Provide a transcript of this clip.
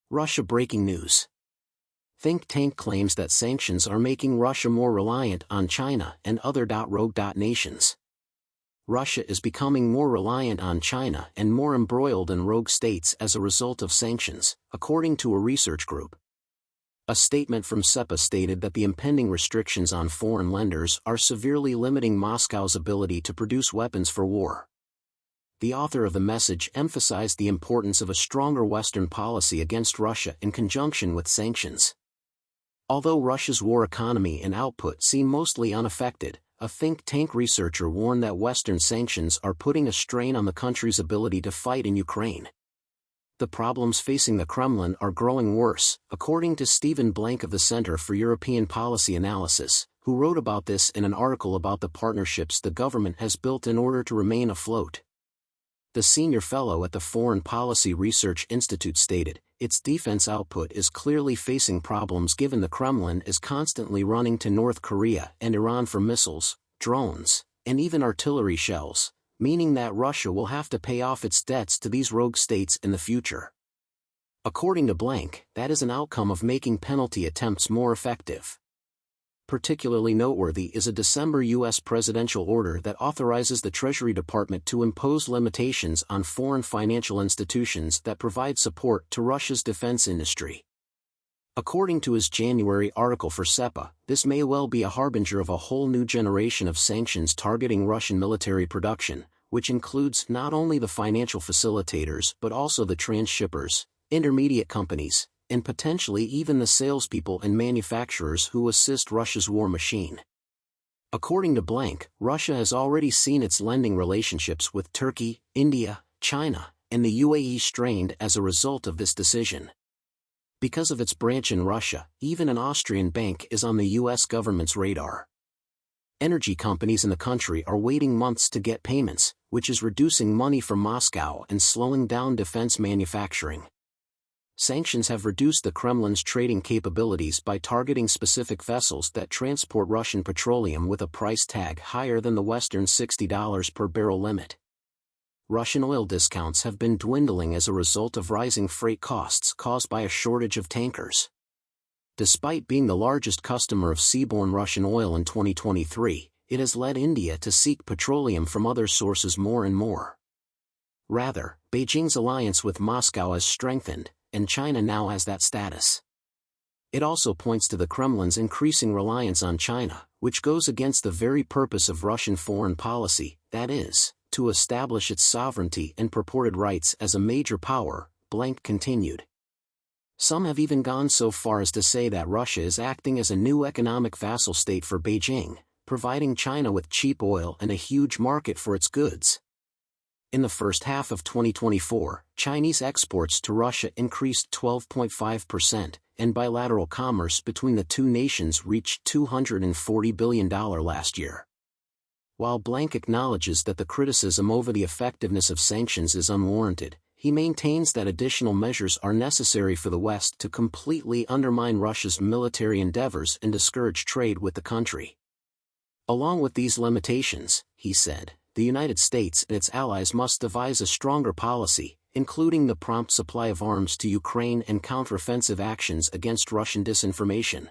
Russia breaking news. Think tank claims that sanctions are making Russia more reliant on China and other rogue nations. Russia is becoming more reliant on China and more embroiled in rogue states as a result of sanctions, according to a research group. A statement from SEPA stated that the impending restrictions on foreign lenders are severely limiting Moscow's ability to produce weapons for war. The author of the message emphasized the importance of a stronger Western policy against Russia in conjunction with sanctions. Although Russia's war economy and output seem mostly unaffected, a think tank researcher warned that Western sanctions are putting a strain on the country's ability to fight in Ukraine. The problems facing the Kremlin are growing worse, according to Stephen Blank of the Center for European Policy Analysis, who wrote about this in an article about the partnerships the government has built in order to remain afloat. The senior fellow at the Foreign Policy Research Institute stated, its defense output is clearly facing problems given the Kremlin is constantly running to North Korea and Iran for missiles, drones, and even artillery shells, meaning that Russia will have to pay off its debts to these rogue states in the future. According to Blank, that is an outcome of making penalty attempts more effective. Particularly noteworthy is a December U.S. presidential order that authorizes the Treasury Department to impose limitations on foreign financial institutions that provide support to Russia's defense industry. According to his January article for SEPA, this may well be a harbinger of a whole new generation of sanctions targeting Russian military production, which includes not only the financial facilitators but also the transshippers, intermediate companies, and potentially even the salespeople and manufacturers who assist Russia's war machine. According to Blank, Russia has already seen its lending relationships with Turkey, India, China, and the UAE strained as a result of this decision. Because of its branch in Russia, even an Austrian bank is on the U.S. government's radar. Energy companies in the country are waiting months to get payments, which is reducing money from Moscow and slowing down defense manufacturing. Sanctions have reduced the Kremlin's trading capabilities by targeting specific vessels that transport Russian petroleum with a price tag higher than the Western $60 per barrel limit. Russian oil discounts have been dwindling as a result of rising freight costs caused by a shortage of tankers. Despite being the largest customer of seaborne Russian oil in 2023, it has led India to seek petroleum from other sources more and more. Rather, Beijing's alliance with Moscow has strengthened, and China now has that status. It also points to the Kremlin's increasing reliance on China, which goes against the very purpose of Russian foreign policy, that is, to establish its sovereignty and purported rights as a major power, Blank continued. Some have even gone so far as to say that Russia is acting as a new economic vassal state for Beijing, providing China with cheap oil and a huge market for its goods. In the first half of 2024, Chinese exports to Russia increased 12.5%, and bilateral commerce between the two nations reached $240 billion last year. While Blank acknowledges that the criticism over the effectiveness of sanctions is unwarranted, he maintains that additional measures are necessary for the West to completely undermine Russia's military endeavors and discourage trade with the country. Along with these limitations, he said, the United States and its allies must devise a stronger policy, including the prompt supply of arms to Ukraine and counteroffensive actions against Russian disinformation.